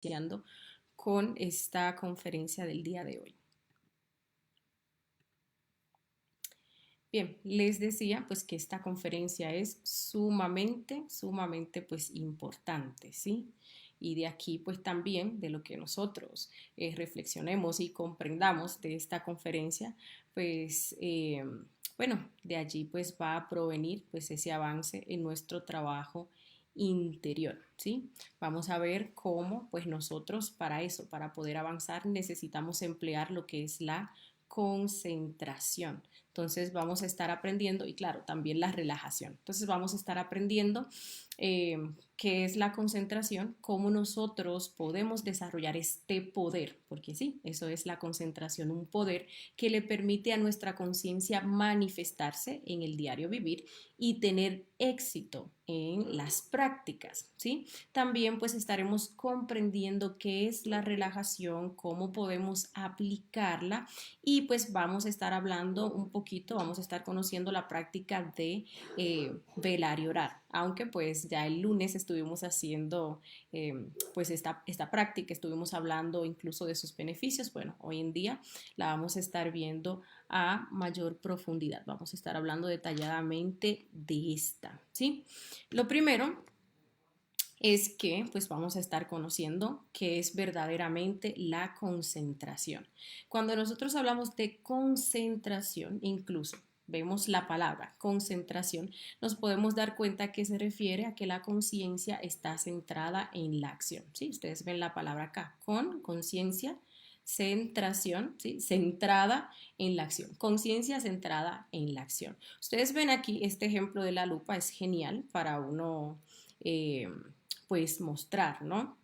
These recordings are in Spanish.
iniciando con esta conferencia del día de hoy. Bien, les decía pues que esta conferencia es sumamente pues importante, ¿sí? Y de aquí pues también de lo que nosotros reflexionemos y comprendamos de esta conferencia, pues bueno, de allí pues va a provenir pues ese avance en nuestro trabajo interior, ¿sí? Vamos a ver cómo pues nosotros para eso, para poder avanzar necesitamos emplear lo que es la concentración. Entonces vamos a estar aprendiendo y claro, también la relajación. Entonces vamos a estar aprendiendo qué es la concentración, cómo nosotros podemos desarrollar este poder, porque sí, eso es la concentración, un poder que le permite a nuestra conciencia manifestarse en el diario vivir y tener éxito en las prácticas, ¿sí? También pues estaremos comprendiendo qué es la relajación, cómo podemos aplicarla y pues vamos a estar hablando un poquito, vamos a estar conociendo la práctica de velar y orar, aunque pues ya el lunes estuvimos haciendo pues esta práctica, estuvimos hablando incluso de sus beneficios. Bueno, hoy en día la vamos a estar viendo a mayor profundidad, vamos a estar hablando detalladamente de esta, ¿sí? Lo primero es que pues vamos a estar conociendo qué es verdaderamente la concentración. Cuando nosotros hablamos de concentración, incluso vemos la palabra concentración, nos podemos dar cuenta que se refiere a que la conciencia está centrada en la acción. ¿Sí? Ustedes ven la palabra acá, con conciencia, centración, ¿sí? Centrada en la acción, conciencia centrada en la acción. Ustedes ven aquí este ejemplo de la lupa, es genial para uno pues mostrar, ¿no?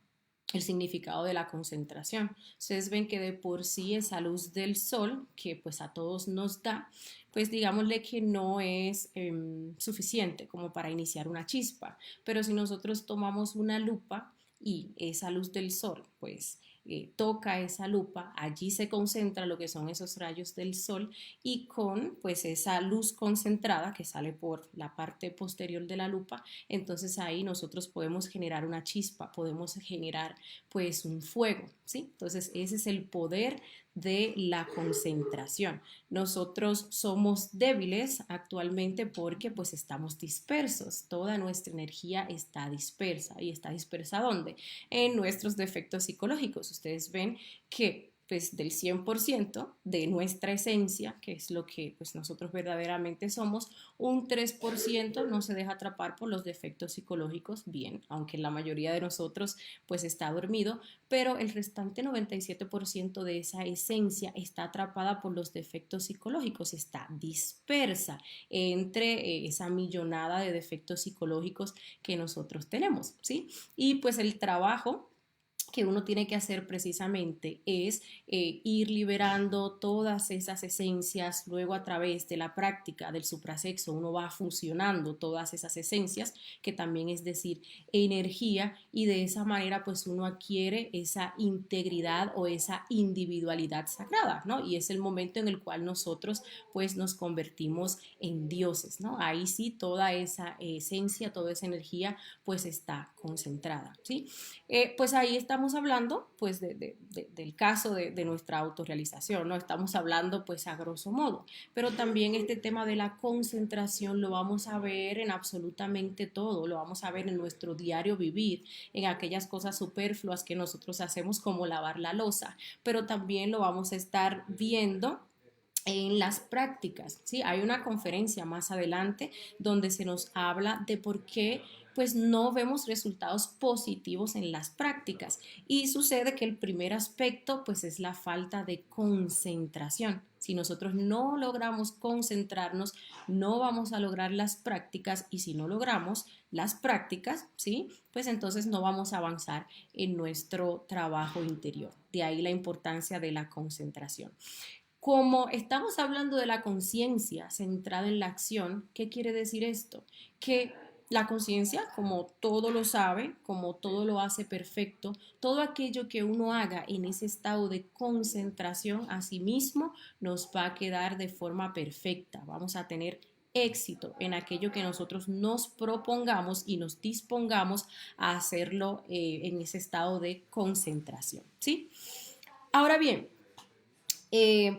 El significado de la concentración. Ustedes ven que de por sí esa luz del sol que pues a todos nos da, pues digámosle que no es suficiente como para iniciar una chispa, pero si nosotros tomamos una lupa y esa luz del sol pues toca esa lupa, allí se concentra lo que son esos rayos del sol y con pues esa luz concentrada que sale por la parte posterior de la lupa, entonces ahí nosotros podemos generar una chispa, podemos generar pues un fuego, ¿sí? Entonces ese es el poder de la concentración. Nosotros somos débiles actualmente porque pues estamos dispersos, toda nuestra energía está dispersa. ¿Y está dispersa dónde? En nuestros defectos psicológicos. Ustedes ven que pues del 100% de nuestra esencia, que es lo que pues nosotros verdaderamente somos, un 3% no se deja atrapar por los defectos psicológicos, bien, aunque la mayoría de nosotros pues está dormido, pero el restante 97% de esa esencia está atrapada por los defectos psicológicos, está dispersa entre esa millonada de defectos psicológicos que nosotros tenemos, ¿sí? Y pues el trabajo que uno tiene que hacer precisamente es ir liberando todas esas esencias, luego a través de la práctica del suprasexo uno va fusionando todas esas esencias, que también es decir, energía, y de esa manera pues uno adquiere esa integridad o esa individualidad sagrada, ¿no? Y es el momento en el cual nosotros pues nos convertimos en dioses, ¿no? Ahí sí toda esa esencia, toda esa energía pues está concentrada, ¿sí? Pues ahí estamos hablando pues del caso de nuestra autorrealización, ¿no? Estamos hablando pues a grosso modo, pero también este tema de la concentración lo vamos a ver en absolutamente todo, lo vamos a ver en nuestro diario vivir, en aquellas cosas superfluas que nosotros hacemos como lavar la loza, pero también lo vamos a estar viendo en las prácticas, ¿sí? Hay una conferencia más adelante donde se nos habla de por qué pues no vemos resultados positivos en las prácticas y sucede que el primer aspecto pues es la falta de concentración. Si nosotros no logramos concentrarnos, no vamos a lograr las prácticas y si no logramos las prácticas, ¿sí? Pues entonces no vamos a avanzar en nuestro trabajo interior. De ahí la importancia de la concentración. Como estamos hablando de la conciencia centrada en la acción, ¿qué quiere decir esto? Que la conciencia, como todo lo sabe, como todo lo hace perfecto, todo aquello que uno haga en ese estado de concentración a sí mismo nos va a quedar de forma perfecta. Vamos a tener éxito en aquello que nosotros nos propongamos y nos dispongamos a hacerlo en ese estado de concentración, ¿sí? Ahora bien,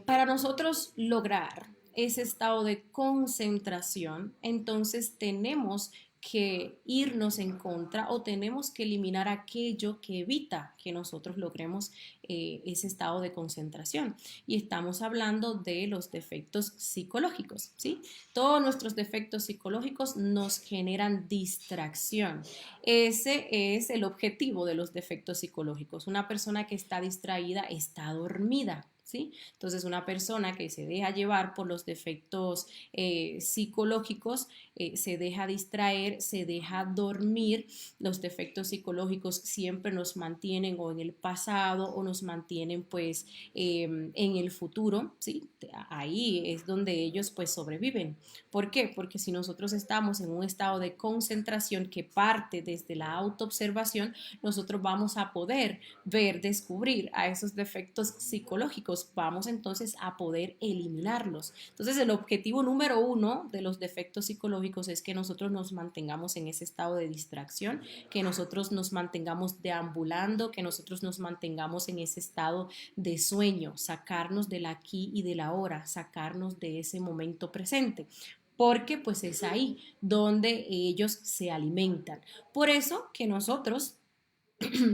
para nosotros lograr ese estado de concentración, entonces tenemos que irnos en contra o tenemos que eliminar aquello que evita que nosotros logremos ese estado de concentración. Y estamos hablando de los defectos psicológicos, ¿sí? Todos nuestros defectos psicológicos nos generan distracción. Ese es el objetivo de los defectos psicológicos. Una persona que está distraída está dormida. ¿Sí? Entonces, una persona que se deja llevar por los defectos psicológicos, se deja distraer, se deja dormir. Los defectos psicológicos siempre nos mantienen o en el pasado o nos mantienen pues en el futuro, ¿sí? Ahí es donde ellos pues sobreviven. ¿Por qué? Porque si nosotros estamos en un estado de concentración que parte desde la autoobservación, nosotros vamos a poder ver, descubrir a esos defectos psicológicos, vamos entonces a poder eliminarlos. Entonces el objetivo número uno de los defectos psicológicos es que nosotros nos mantengamos en ese estado de distracción, que nosotros nos mantengamos deambulando, que nosotros nos mantengamos en ese estado de sueño, sacarnos del aquí y del ahora, sacarnos de ese momento presente, porque pues es ahí donde ellos se alimentan. Por eso que nosotros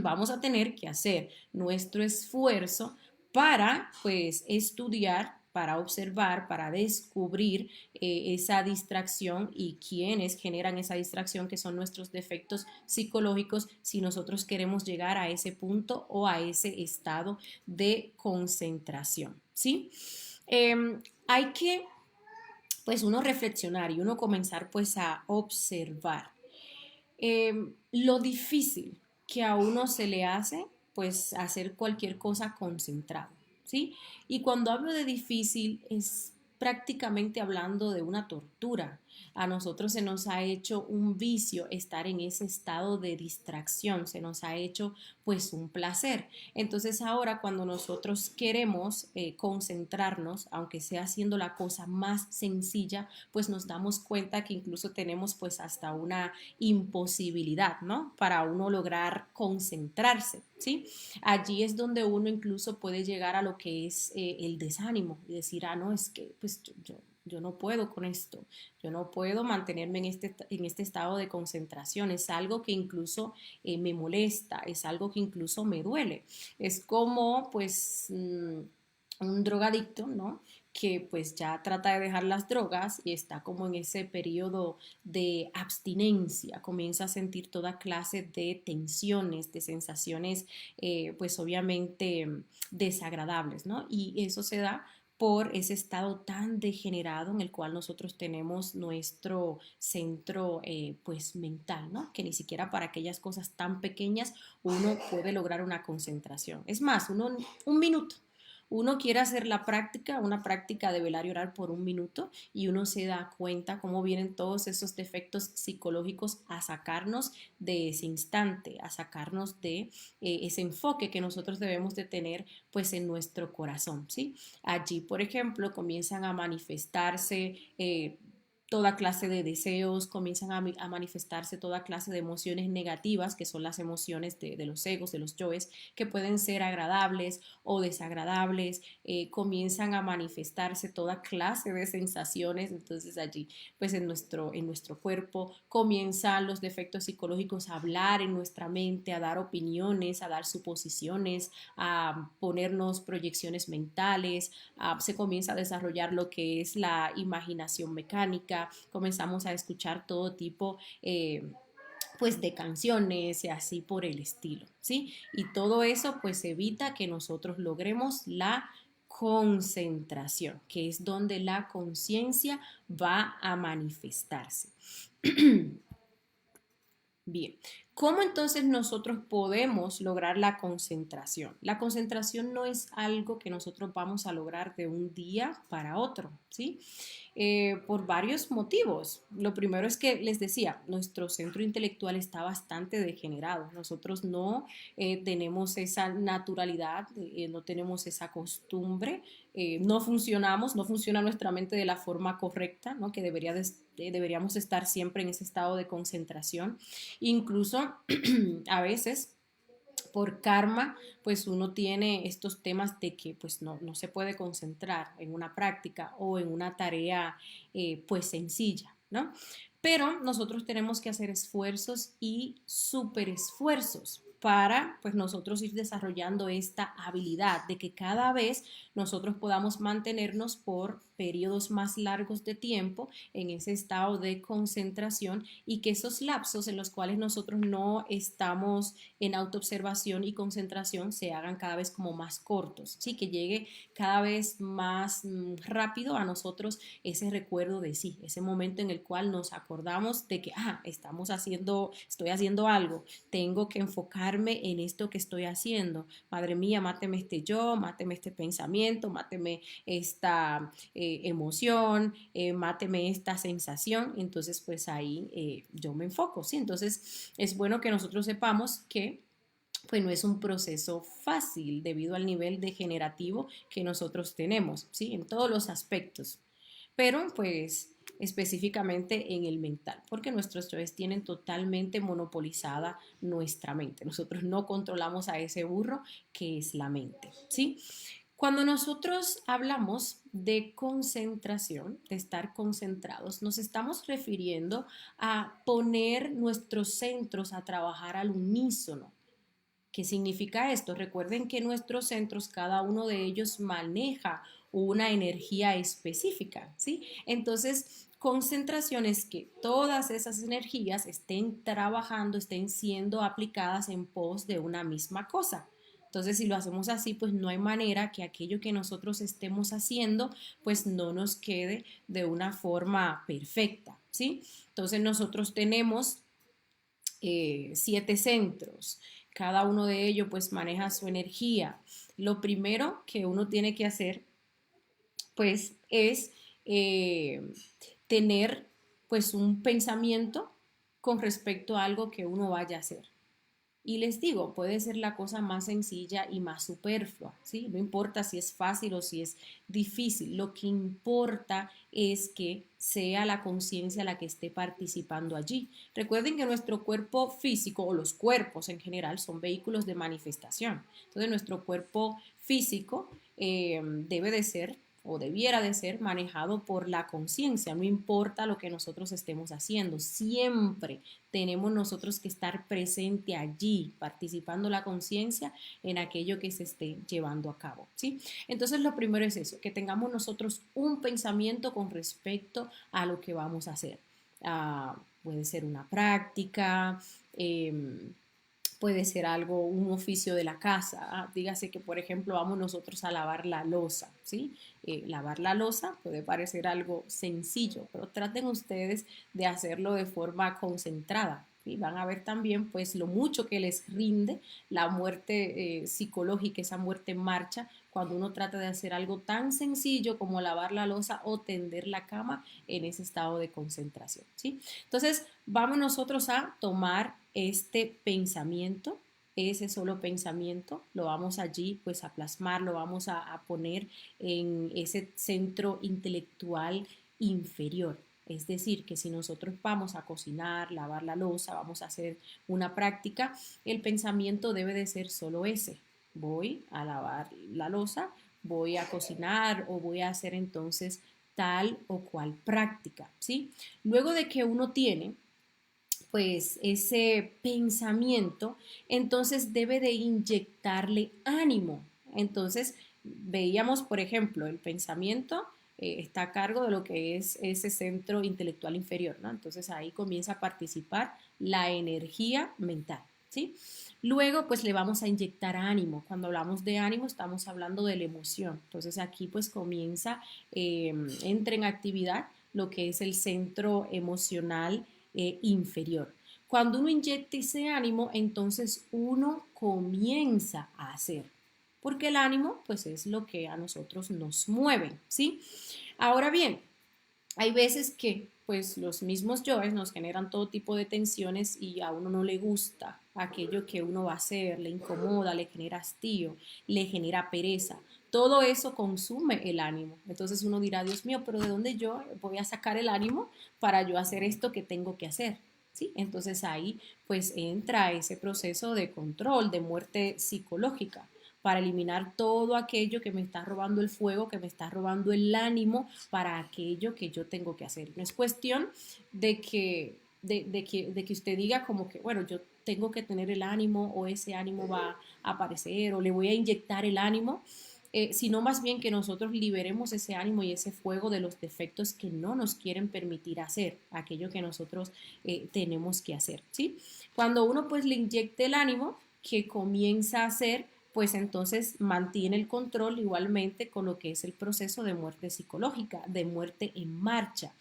vamos a tener que hacer nuestro esfuerzo para pues estudiar, para observar, para descubrir esa distracción y quiénes generan esa distracción, que son nuestros defectos psicológicos, si nosotros queremos llegar a ese punto o a ese estado de concentración, ¿sí? Hay que pues uno reflexionar y uno comenzar pues a observar lo difícil que a uno se le hace, pues hacer cualquier cosa concentrado, ¿sí? Y cuando hablo de difícil es prácticamente hablando de una tortura. A nosotros se nos ha hecho un vicio estar en ese estado de distracción, se nos ha hecho pues un placer. Entonces ahora cuando nosotros queremos concentrarnos, aunque sea haciendo la cosa más sencilla, pues nos damos cuenta que incluso tenemos pues hasta una imposibilidad, ¿no? Para uno lograr concentrarse, ¿sí? Allí es donde uno incluso puede llegar a lo que es el desánimo y decir, no, es que pues yo no puedo con esto, yo no puedo mantenerme en este estado de concentración, es algo que incluso me molesta, es algo que incluso me duele. Es como pues un drogadicto, ¿no? Que pues ya trata de dejar las drogas y está como en ese periodo de abstinencia, comienza a sentir toda clase de tensiones, de sensaciones pues obviamente desagradables, ¿no? Y eso se da por ese estado tan degenerado en el cual nosotros tenemos nuestro centro pues mental, ¿no? Que ni siquiera para aquellas cosas tan pequeñas uno puede lograr una concentración. Es más, un minuto. Uno quiere hacer la práctica, una práctica de velar y orar por un minuto y uno se da cuenta cómo vienen todos esos defectos psicológicos a sacarnos de ese instante, a sacarnos de ese enfoque que nosotros debemos de tener pues en nuestro corazón, ¿sí? Allí, por ejemplo, comienzan a manifestarse toda clase de deseos, comienzan a manifestarse toda clase de emociones negativas, que son las emociones de los egos, de los yoes, que pueden ser agradables o desagradables, comienzan a manifestarse toda clase de sensaciones. Entonces allí, pues en nuestro cuerpo comienzan los defectos psicológicos a hablar en nuestra mente, a dar opiniones, a dar suposiciones, a ponernos proyecciones mentales, se comienza a desarrollar lo que es la imaginación mecánica, comenzamos a escuchar todo tipo pues de canciones y así por el estilo, ¿sí? Y todo eso pues evita que nosotros logremos la concentración, que es donde la conciencia va a manifestarse. Bien, ¿Cómo entonces nosotros podemos lograr la concentración? La concentración no es algo que nosotros vamos a lograr de un día para otro, ¿sí? Por varios motivos. Lo primero es que les decía, nuestro centro intelectual está bastante degenerado. Nosotros no tenemos esa naturalidad, no tenemos esa costumbre, no funcionamos, no funciona nuestra mente de la forma correcta, ¿no? Que deberíamos estar siempre en ese estado de concentración. Incluso a veces por karma, pues uno tiene estos temas de que pues no se puede concentrar en una práctica o en una tarea pues sencilla, ¿no? Pero nosotros tenemos que hacer esfuerzos y super esfuerzos para pues nosotros ir desarrollando esta habilidad de que cada vez nosotros podamos mantenernos por periodos más largos de tiempo en ese estado de concentración y que esos lapsos en los cuales nosotros no estamos en autoobservación y concentración se hagan cada vez como más cortos, ¿sí? Que llegue cada vez más rápido a nosotros ese recuerdo de sí, ese momento en el cual nos acordamos de que, estoy haciendo algo, tengo que enfocarme en esto que estoy haciendo. Madre mía, máteme este yo, máteme este pensamiento, máteme esta emoción, máteme esta sensación. Entonces, pues ahí yo me enfoco, ¿sí? Entonces, es bueno que nosotros sepamos que pues no es un proceso fácil debido al nivel degenerativo que nosotros tenemos, ¿sí? En todos los aspectos, pero pues específicamente en el mental, porque nuestros choices tienen totalmente monopolizada nuestra mente. Nosotros no controlamos a ese burro que es la mente, ¿sí? Cuando nosotros hablamos de concentración, de estar concentrados, nos estamos refiriendo a poner nuestros centros a trabajar al unísono. ¿Qué significa esto? Recuerden que nuestros centros, cada uno de ellos maneja una energía específica, ¿sí? Entonces, concentración es que todas esas energías estén trabajando, estén siendo aplicadas en pos de una misma cosa. Entonces, si lo hacemos así, pues no hay manera que aquello que nosotros estemos haciendo, pues no nos quede de una forma perfecta, ¿sí? Entonces, nosotros tenemos 7 centros. Cada uno de ellos pues maneja su energía. Lo primero que uno tiene que hacer pues es eh, tener pues un pensamiento con respecto a algo que uno vaya a hacer. Y les digo, puede ser la cosa más sencilla y más superflua, ¿sí? No importa si es fácil o si es difícil, lo que importa es que sea la conciencia la que esté participando allí. Recuerden que nuestro cuerpo físico o los cuerpos en general son vehículos de manifestación. Entonces nuestro cuerpo físico debe de ser o debiera de ser manejado por la conciencia, no importa lo que nosotros estemos haciendo, siempre tenemos nosotros que estar presente allí, participando la conciencia en aquello que se esté llevando a cabo, ¿sí? Entonces lo primero es eso, que tengamos nosotros un pensamiento con respecto a lo que vamos a hacer. Puede ser una práctica, puede ser algo, un oficio de la casa. Dígase que, por ejemplo, vamos nosotros a lavar la loza, ¿sí? Lavar la loza puede parecer algo sencillo, pero traten ustedes de hacerlo de forma concentrada. ¿Sí? Van a ver también pues lo mucho que les rinde la muerte psicológica, esa muerte en marcha, cuando uno trata de hacer algo tan sencillo como lavar la loza o tender la cama en ese estado de concentración, ¿sí? Entonces, vamos nosotros a tomar este pensamiento, ese solo pensamiento, lo vamos allí pues a plasmar, lo vamos a poner en ese centro intelectual inferior. Es decir, que si nosotros vamos a cocinar, lavar la loza, vamos a hacer una práctica, el pensamiento debe de ser solo ese. Voy a lavar la loza, voy a cocinar o voy a hacer entonces tal o cual práctica, ¿sí? Luego de que uno tiene pues ese pensamiento, entonces debe de inyectarle ánimo. Entonces veíamos, por ejemplo, el pensamiento está a cargo de lo que es ese centro intelectual inferior, ¿no? Entonces ahí comienza a participar la energía mental, ¿sí? Luego, pues le vamos a inyectar ánimo. Cuando hablamos de ánimo, estamos hablando de la emoción. Entonces aquí pues comienza, entra en actividad lo que es el centro emocional inferior. Cuando uno inyecta ese ánimo, entonces uno comienza a hacer, porque el ánimo pues es lo que a nosotros nos mueve, ¿sí? Ahora bien, hay veces que pues los mismos yoes nos generan todo tipo de tensiones y a uno no le gusta aquello que uno va a hacer, le incomoda, le genera hastío, le genera pereza. Todo eso consume el ánimo. Entonces uno dirá, Dios mío, pero ¿de dónde yo voy a sacar el ánimo para yo hacer esto que tengo que hacer? ¿Sí? Entonces ahí pues entra ese proceso de control, de muerte psicológica para eliminar todo aquello que me está robando el fuego, que me está robando el ánimo para aquello que yo tengo que hacer. No es cuestión de que usted diga como que, bueno, yo tengo que tener el ánimo o ese ánimo va a aparecer o le voy a inyectar el ánimo, sino más bien que nosotros liberemos ese ánimo y ese fuego de los defectos que no nos quieren permitir hacer, aquello que nosotros tenemos que hacer, ¿sí? Cuando uno pues le inyecte el ánimo, que comienza a hacer, pues entonces mantiene el control igualmente con lo que es el proceso de muerte psicológica, de muerte en marcha.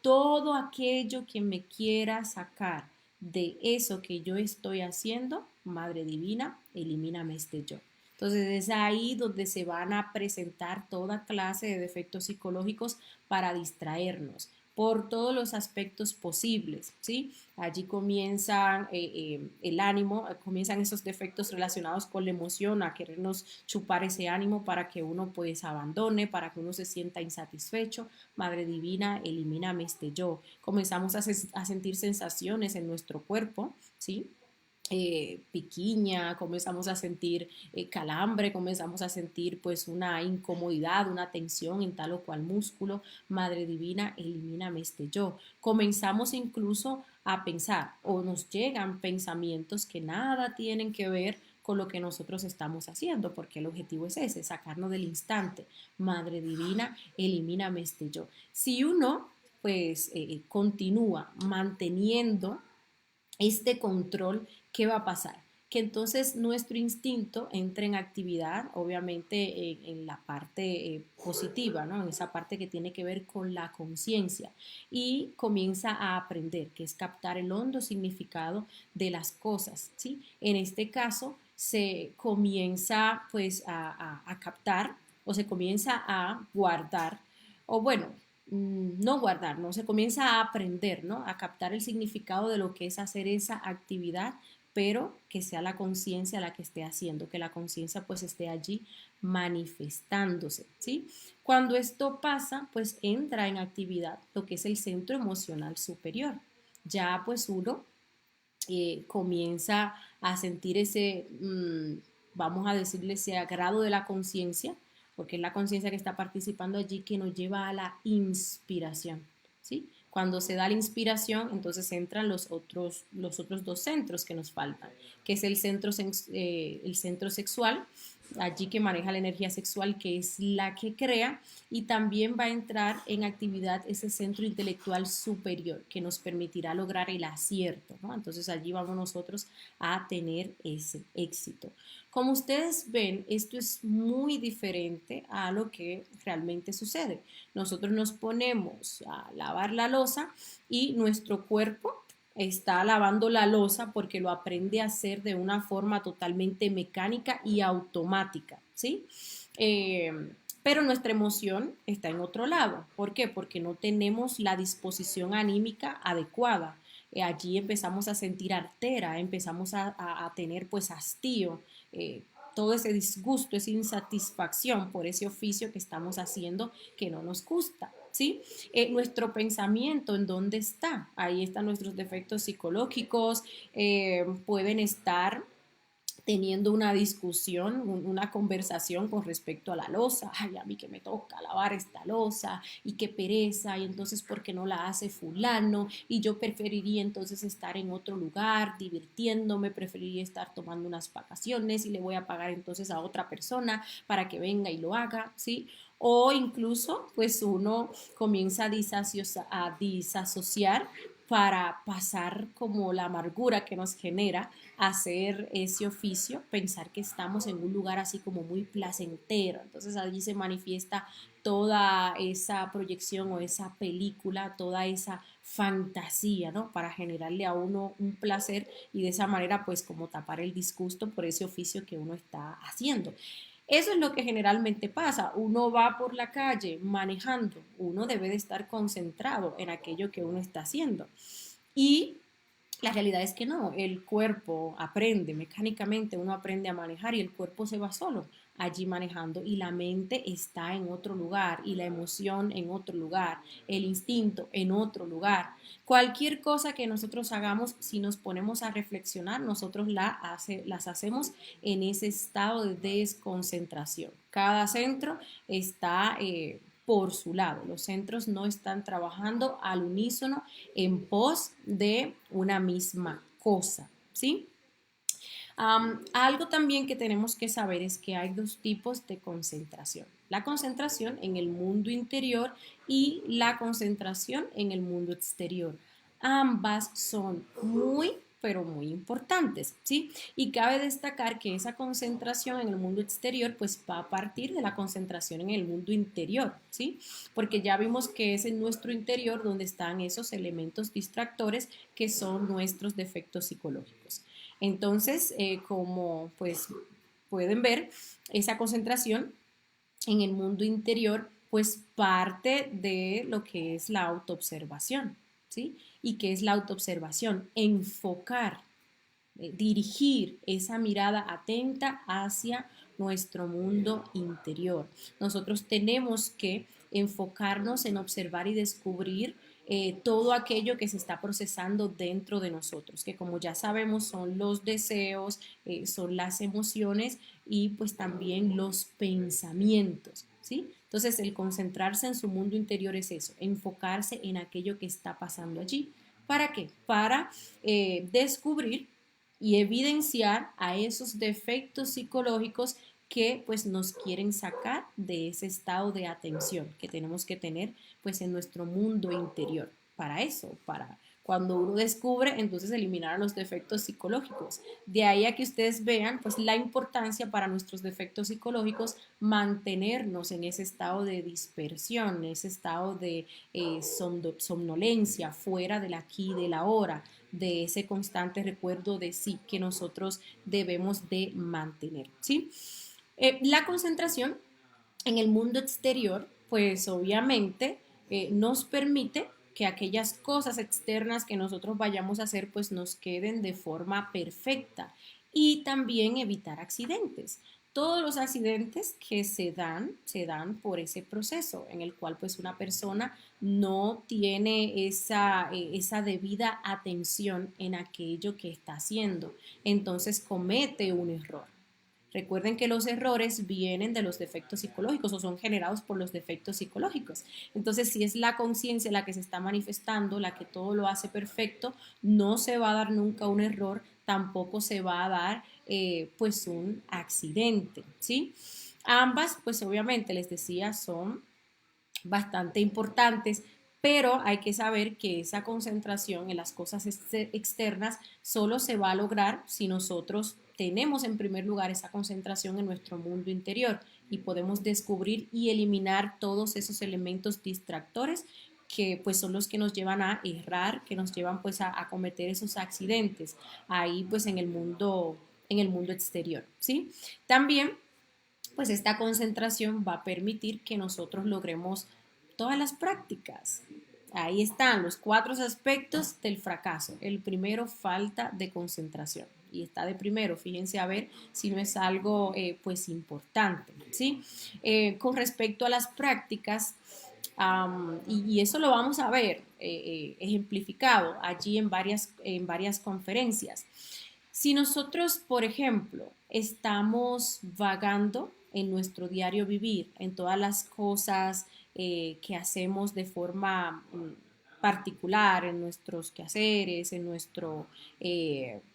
Todo aquello que me quiera sacar de eso que yo estoy haciendo, Madre Divina, elimíname este yo. Entonces es ahí donde se van a presentar toda clase de defectos psicológicos para distraernos por todos los aspectos posibles, ¿sí? Allí comienzan el ánimo, comienzan esos defectos relacionados con la emoción, a querernos chupar ese ánimo para que uno pues abandone, para que uno se sienta insatisfecho. Madre Divina, elimíname este yo. Comenzamos a sentir sensaciones en nuestro cuerpo, ¿sí? Piquiña, comenzamos a sentir calambre, comenzamos a sentir pues una incomodidad, una tensión en tal o cual músculo. Madre Divina, elimíname este yo. Comenzamos incluso a pensar o nos llegan pensamientos que nada tienen que ver con lo que nosotros estamos haciendo, porque el objetivo es ese, sacarnos del instante. Madre Divina, elimíname este yo. Si uno pues continúa manteniendo este control, ¿qué va a pasar? Que entonces nuestro instinto entre en actividad, obviamente en la parte positiva, ¿no? En esa parte que tiene que ver con la conciencia y comienza a aprender, que es captar el hondo significado de las cosas, ¿sí? En este caso se comienza pues a captar o se comienza a guardar o bueno, no guardar, ¿no? Se comienza a aprender, ¿no? A captar el significado de lo que es hacer esa actividad, pero que sea la conciencia la que esté haciendo, que la conciencia pues esté allí manifestándose, ¿sí? Cuando esto pasa, pues entra en actividad lo que es el centro emocional superior. Ya pues uno comienza a sentir ese, vamos a decirle, ese agrado de la conciencia, porque es la conciencia que está participando allí que nos lleva a la inspiración, ¿sí? Cuando se da la inspiración, entonces entran los otros dos centros que nos faltan, que es el centro sexual, allí que maneja la energía sexual, que es la que crea, y también va a entrar en actividad ese centro intelectual superior, que nos permitirá lograr el acierto, ¿no? Entonces allí vamos nosotros a tener ese éxito. Como ustedes ven, esto es muy diferente a lo que realmente sucede. Nosotros nos ponemos a lavar la loza y nuestro cuerpo está lavando la loza porque lo aprende a hacer de una forma totalmente mecánica y automática, ¿sí? Pero nuestra emoción está en otro lado. ¿Por qué? Porque no tenemos la disposición anímica adecuada. Allí empezamos a sentir artera, empezamos a tener pues hastío, todo ese disgusto, esa insatisfacción por ese oficio que estamos haciendo que no nos gusta. ¿Sí? Nuestro pensamiento, ¿en dónde está? Ahí están nuestros defectos psicológicos, pueden estar teniendo una discusión, una conversación con respecto a la loza. Ay, a mí que me toca lavar esta loza y qué pereza, y entonces ¿por qué no la hace fulano? Y yo preferiría entonces estar en otro lugar, divirtiéndome, preferiría estar tomando unas vacaciones y le voy a pagar entonces a otra persona para que venga y lo haga, ¿sí? O incluso, pues uno comienza a disasociar para pasar como la amargura que nos genera hacer ese oficio, pensar que estamos en un lugar así como muy placentero. Entonces allí se manifiesta toda esa proyección o esa película, toda esa fantasía, ¿no? Para generarle a uno un placer y de esa manera pues como tapar el disgusto por ese oficio que uno está haciendo. Eso es lo que generalmente pasa. Uno va por la calle manejando, uno debe de estar concentrado en aquello que uno está haciendo. Y la realidad es que no, el cuerpo aprende mecánicamente, uno aprende a manejar y el cuerpo se va solo allí manejando y la mente está en otro lugar y la emoción en otro lugar, el instinto en otro lugar. Cualquier cosa que nosotros hagamos, si nos ponemos a reflexionar, nosotros las hacemos en ese estado de desconcentración. Cada centro está por su lado. Los centros no están trabajando al unísono en pos de una misma cosa, ¿sí? Algo también que tenemos que saber es que hay dos tipos de concentración. La concentración en el mundo interior y la concentración en el mundo exterior. Ambas son muy pero muy importantes, ¿sí? Y cabe destacar que esa concentración en el mundo exterior pues va a partir de la concentración en el mundo interior, ¿sí? Porque ya vimos que es en nuestro interior donde están esos elementos distractores que son nuestros defectos psicológicos. Entonces, como pues pueden ver, esa concentración en el mundo interior pues parte de lo que es la autoobservación, ¿sí? ¿Y qué es la autoobservación? Enfocar, dirigir esa mirada atenta hacia nuestro mundo interior. Nosotros tenemos que enfocarnos en observar y descubrir todo aquello que se está procesando dentro de nosotros, que como ya sabemos son los deseos, son las emociones y pues también los pensamientos, ¿sí? Entonces el concentrarse en su mundo interior es eso, enfocarse en aquello que está pasando allí. ¿Para qué? Para descubrir y evidenciar a esos defectos psicológicos que pues nos quieren sacar de ese estado de atención que tenemos que tener pues en nuestro mundo interior. Para eso, para cuando uno descubre, entonces eliminar los defectos psicológicos. De ahí a que ustedes vean pues la importancia para nuestros defectos psicológicos mantenernos en ese estado de dispersión, en ese estado de somnolencia, fuera del aquí y del ahora, de ese constante recuerdo de sí que nosotros debemos de mantener, ¿sí? La concentración en el mundo exterior, pues obviamente nos permite que aquellas cosas externas que nosotros vayamos a hacer, pues nos queden de forma perfecta y también evitar accidentes. Todos los accidentes que se dan por ese proceso en el cual pues una persona no tiene esa debida atención en aquello que está haciendo. Entonces comete un error. Recuerden que los errores vienen de los defectos psicológicos o son generados por los defectos psicológicos. Entonces, si es la conciencia la que se está manifestando, la que todo lo hace perfecto, no se va a dar nunca un error, tampoco se va a dar pues un accidente, ¿sí? Ambas, pues obviamente les decía, son bastante importantes, pero hay que saber que esa concentración en las cosas externas solo se va a lograr si nosotros tenemos en primer lugar esa concentración en nuestro mundo interior y podemos descubrir y eliminar todos esos elementos distractores que pues son los que nos llevan a errar, que nos llevan pues a cometer esos accidentes ahí pues en el mundo exterior, ¿sí? También pues esta concentración va a permitir que nosotros logremos todas las prácticas. Ahí están los 4 aspectos del fracaso. El primero, falta de concentración. Y está de primero, fíjense a ver si no es algo pues importante, ¿sí? Con respecto a las prácticas, y eso lo vamos a ver ejemplificado allí en varias conferencias. Si nosotros, por ejemplo, estamos vagando en nuestro diario vivir, en todas las cosas que hacemos de forma particular, en nuestros quehaceres, en nuestro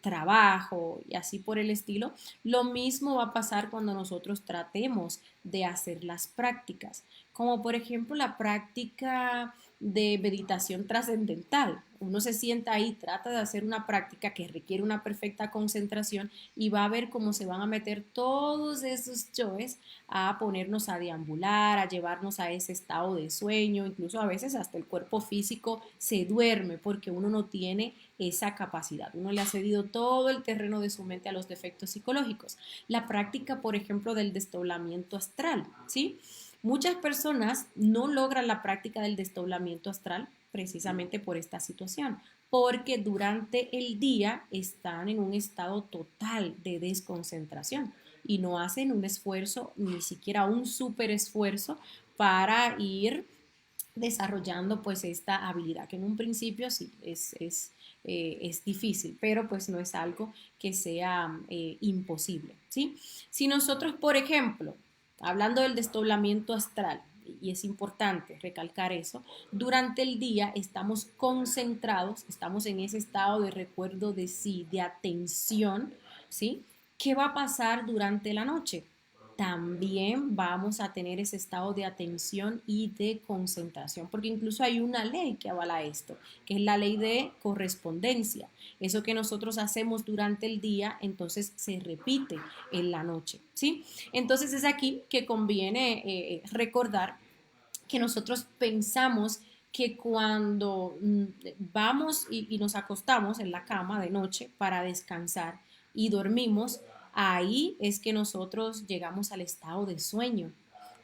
trabajo y así por el estilo, lo mismo va a pasar cuando nosotros tratemos de hacer las prácticas, como por ejemplo la práctica de meditación trascendental. Uno se sienta ahí, trata de hacer una práctica que requiere una perfecta concentración y va a ver cómo se van a meter todos esos yoes a ponernos a deambular, a llevarnos a ese estado de sueño, incluso a veces hasta el cuerpo físico se duerme porque uno no tiene esa capacidad. Uno le ha cedido todo el terreno de su mente a los defectos psicológicos. La práctica, por ejemplo, del desdoblamiento astral, ¿sí? Muchas personas no logran la práctica del desdoblamiento astral precisamente por esta situación, porque durante el día están en un estado total de desconcentración y no hacen un esfuerzo, ni siquiera un súper esfuerzo para ir desarrollando pues esta habilidad, que en un principio sí es difícil, pero pues no es algo que sea imposible, ¿sí? Si nosotros, por ejemplo, hablando del desdoblamiento astral, y es importante recalcar eso, durante el día estamos concentrados, estamos en ese estado de recuerdo de sí, de atención, ¿sí? ¿Qué va a pasar durante la noche? También vamos a tener ese estado de atención y de concentración, porque incluso hay una ley que avala esto, que es la ley de correspondencia. Eso que nosotros hacemos durante el día, entonces se repite en la noche, ¿sí? Entonces es aquí que conviene recordar que nosotros pensamos que cuando vamos y nos acostamos en la cama de noche para descansar y dormimos, ahí es que nosotros llegamos al estado de sueño.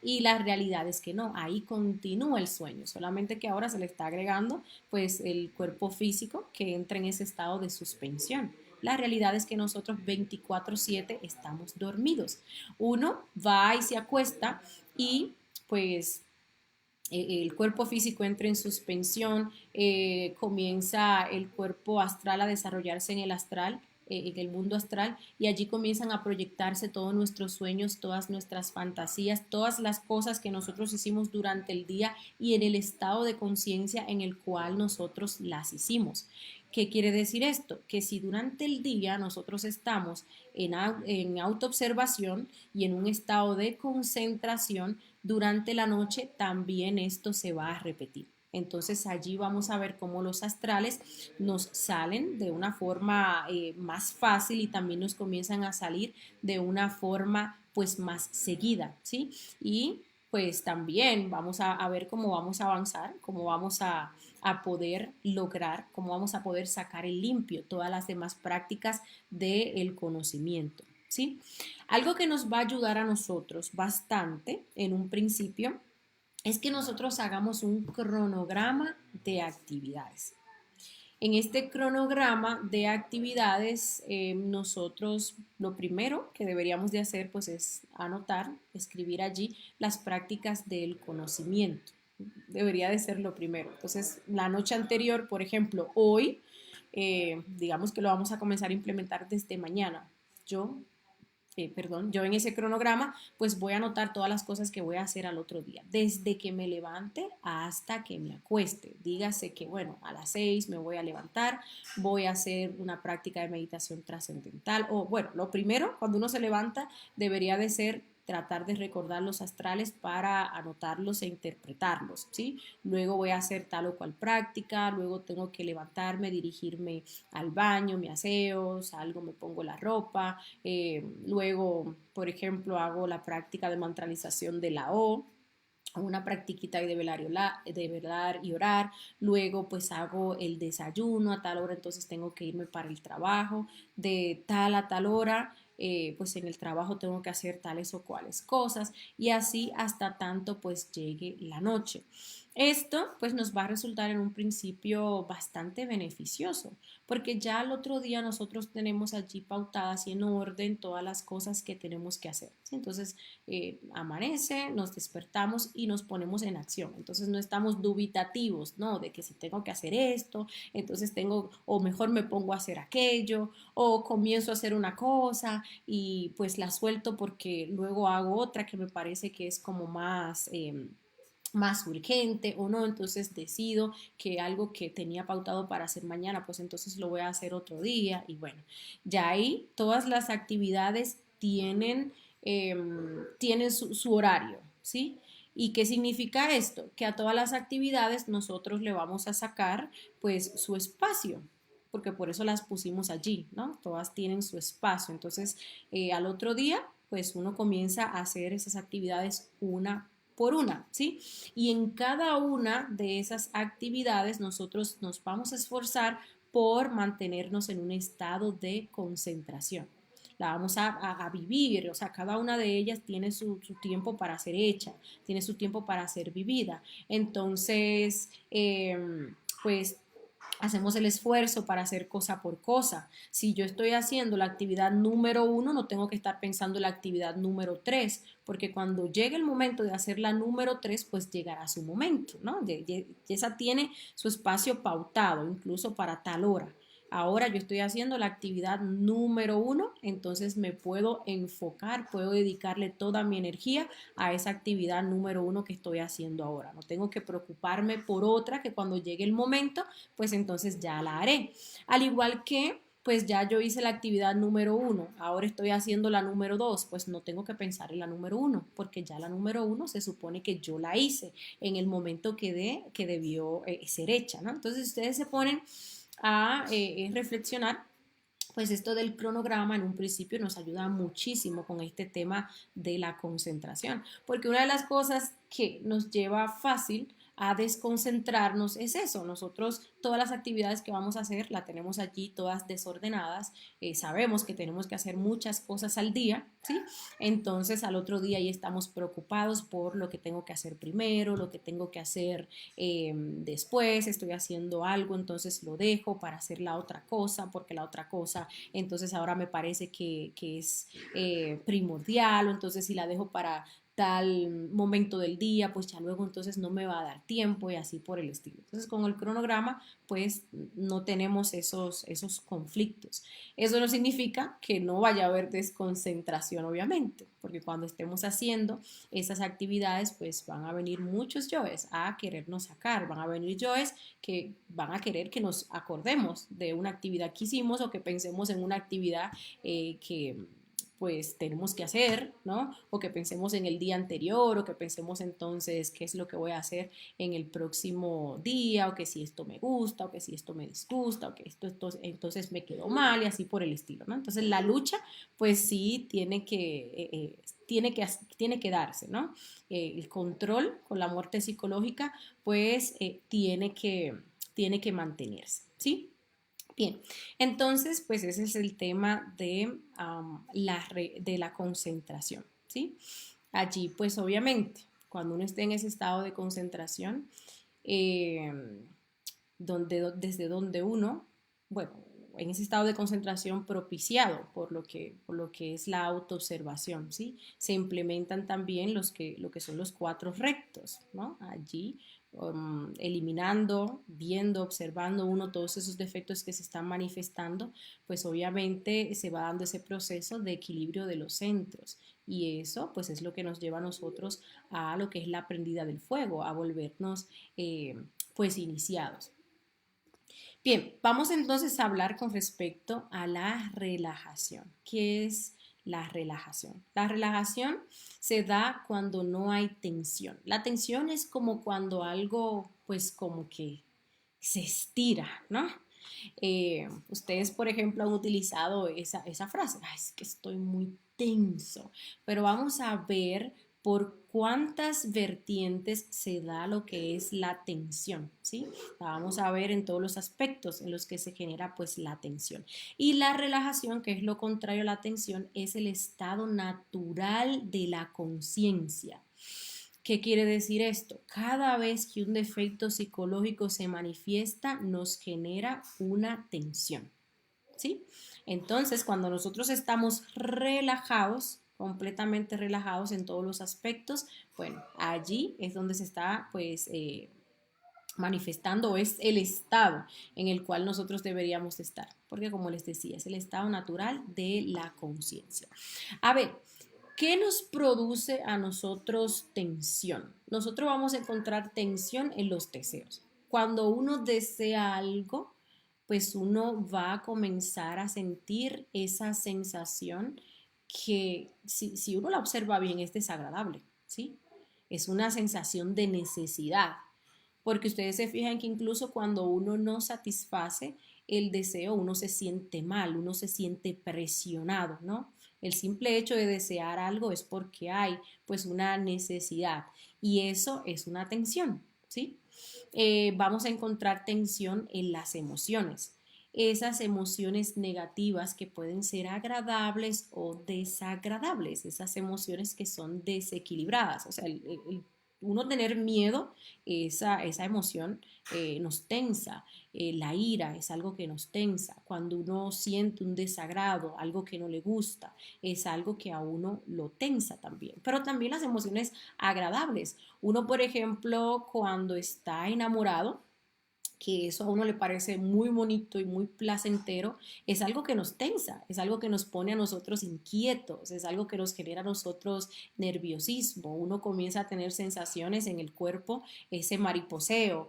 Y la realidad es que no, ahí continúa el sueño, solamente que ahora se le está agregando pues el cuerpo físico que entra en ese estado de suspensión. La realidad es que nosotros 24/7 estamos dormidos. Uno va y se acuesta y pues el cuerpo físico entra en suspensión, comienza el cuerpo astral a desarrollarse en el astral, en el mundo astral, y allí comienzan a proyectarse todos nuestros sueños, todas nuestras fantasías, todas las cosas que nosotros hicimos durante el día y en el estado de conciencia en el cual nosotros las hicimos. ¿Qué quiere decir esto? Que si durante el día nosotros estamos en autoobservación y en un estado de concentración, durante la noche también esto se va a repetir. Entonces allí vamos a ver cómo los astrales nos salen de una forma más fácil y también nos comienzan a salir de una forma pues más seguida, ¿sí? Y pues también vamos a ver cómo vamos a avanzar, cómo vamos a poder lograr, cómo vamos a poder sacar en limpio todas las demás prácticas del conocimiento, ¿sí? Algo que nos va a ayudar a nosotros bastante en un principio es que nosotros hagamos un cronograma de actividades. En este cronograma de actividades, nosotros lo primero que deberíamos de hacer pues es anotar, escribir allí las prácticas del conocimiento. Debería de ser lo primero. Entonces, la noche anterior, por ejemplo, hoy, digamos que lo vamos a comenzar a implementar desde mañana. Yo en ese cronograma, pues voy a anotar todas las cosas que voy a hacer al otro día, desde que me levante hasta que me acueste. Dígase que, bueno, a las 6 me voy a levantar, voy a hacer una práctica de meditación trascendental, o bueno, lo primero, cuando uno se levanta, debería de ser tratar de recordar los astrales para anotarlos e interpretarlos, ¿sí? Luego voy a hacer tal o cual práctica, luego tengo que levantarme, dirigirme al baño, me aseo, salgo, me pongo la ropa, luego, por ejemplo, hago la práctica de mantralización de la O, una practiquita de velar y orar, luego pues hago el desayuno a tal hora, entonces tengo que irme para el trabajo, de tal a tal hora, pues en el trabajo tengo que hacer tales o cuales cosas y así hasta tanto pues llegue la noche. Esto pues nos va a resultar en un principio bastante beneficioso porque ya al otro día nosotros tenemos allí pautadas y en orden todas las cosas que tenemos que hacer, ¿sí? Entonces amanece, nos despertamos y nos ponemos en acción. Entonces no estamos dubitativos, ¿no? De que si tengo que hacer esto, entonces tengo, o mejor me pongo a hacer aquello, o comienzo a hacer una cosa y pues la suelto porque luego hago otra que me parece que es como más urgente o no, entonces decido que algo que tenía pautado para hacer mañana, pues entonces lo voy a hacer otro día y bueno, ya ahí todas las actividades tienen su horario, ¿sí? ¿Y qué significa esto? Que a todas las actividades nosotros le vamos a sacar pues su espacio, porque por eso las pusimos allí, ¿no? Todas tienen su espacio. Entonces, al otro día, pues uno comienza a hacer esas actividades una por una, ¿sí? Y en cada una de esas actividades nosotros nos vamos a esforzar por mantenernos en un estado de concentración. La vamos a vivir, o sea, cada una de ellas tiene su tiempo para ser hecha, tiene su tiempo para ser vivida. Entonces, pues hacemos el esfuerzo para hacer cosa por cosa. Si yo estoy haciendo la actividad número 1, no tengo que estar pensando en la actividad número 3, porque cuando llegue el momento de hacer la número 3, pues llegará su momento, ¿no? Esa tiene su espacio pautado, incluso para tal hora. Ahora yo estoy haciendo la actividad número 1, entonces me puedo enfocar, puedo dedicarle toda mi energía a esa actividad número 1 que estoy haciendo ahora. No tengo que preocuparme por otra que cuando llegue el momento, pues entonces ya la haré. Al igual que pues ya yo hice la actividad número 1, ahora estoy haciendo la número 2, pues no tengo que pensar en la número 1, porque ya la número 1 se supone que yo la hice en el momento que debió ser hecha, ¿no? Entonces ustedes se ponen a reflexionar, pues esto del cronograma en un principio nos ayuda muchísimo con este tema de la concentración, porque una de las cosas que nos lleva fácil a desconcentrarnos es eso. Nosotros todas las actividades que vamos a hacer la tenemos allí todas desordenadas, sabemos que tenemos que hacer muchas cosas al día, ¿sí? Entonces al otro día ya estamos preocupados por lo que tengo que hacer primero, lo que tengo que hacer después, estoy haciendo algo, entonces lo dejo para hacer la otra cosa, porque la otra cosa entonces ahora me parece que es primordial, o entonces si la dejo para tal momento del día, pues ya luego entonces no me va a dar tiempo y así por el estilo. Entonces con el cronograma pues no tenemos esos conflictos. Eso no significa que no vaya a haber desconcentración, obviamente, porque cuando estemos haciendo esas actividades pues van a venir muchos yoes a querernos sacar, van a venir yoes que van a querer que nos acordemos de una actividad que hicimos o que pensemos en una actividad que pues tenemos que hacer, ¿no? O que pensemos en el día anterior, o que pensemos entonces qué es lo que voy a hacer en el próximo día, o que si esto me gusta, o que si esto me disgusta, o que esto entonces me quedó mal y así por el estilo, ¿no? Entonces la lucha, pues sí, tiene que darse, ¿no? El control con la muerte psicológica, pues tiene que mantenerse, ¿sí? Bien, entonces, pues ese es el tema de la concentración, ¿sí? Allí, pues obviamente, cuando uno esté en ese estado de concentración, eh, desde donde uno, bueno, en ese estado de concentración propiciado por lo que es la autoobservación, ¿sí? Se implementan también lo que son los cuatro rectos, ¿no? Allí eliminando, viendo, observando uno todos esos defectos que se están manifestando, pues obviamente se va dando ese proceso de equilibrio de los centros y eso pues es lo que nos lleva a nosotros a lo que es la prendida del fuego, a volvernos pues iniciados. Bien, vamos entonces a hablar con respecto a la relajación. ¿Qué es la relajación? La relajación se da cuando no hay tensión. La tensión es como cuando algo, pues como que se estira, ¿no? Ustedes, por ejemplo, han utilizado esa frase, "Ay, es que estoy muy tenso", pero vamos a ver por cuántas vertientes se da lo que es la tensión, ¿sí? La vamos a ver en todos los aspectos en los que se genera pues la tensión. Y la relajación, que es lo contrario a la tensión, es el estado natural de la conciencia. ¿Qué quiere decir esto? Cada vez que un defecto psicológico se manifiesta, nos genera una tensión, ¿sí? Entonces, cuando nosotros estamos relajados, completamente relajados en todos los aspectos, bueno, allí es donde se está, pues, manifestando, es el estado en el cual nosotros deberíamos estar, porque como les decía, es el estado natural de la conciencia. A ver, ¿qué nos produce a nosotros tensión? Nosotros vamos a encontrar tensión en los deseos. Cuando uno desea algo, pues uno va a comenzar a sentir esa sensación que si uno la observa bien es desagradable, ¿sí? es una sensación de necesidad, porque ustedes se fijan que incluso cuando uno no satisface el deseo, uno se siente mal, uno se siente presionado, ¿no? El simple hecho de desear algo es porque hay pues una necesidad y eso es una tensión, ¿sí? Vamos a encontrar tensión en las emociones. Esas emociones negativas que pueden ser agradables o desagradables, esas emociones que son desequilibradas, o sea, uno tener miedo, esa emoción nos tensa, la ira es algo que nos tensa, cuando uno siente un desagrado, algo que no le gusta, es algo que a uno lo tensa también, pero también las emociones agradables. Uno, por ejemplo, cuando está enamorado, que eso a uno le parece muy bonito y muy placentero, es algo que nos tensa, es algo que nos pone a nosotros inquietos, es algo que nos genera a nosotros nerviosismo. Uno comienza a tener sensaciones en el cuerpo, ese mariposeo,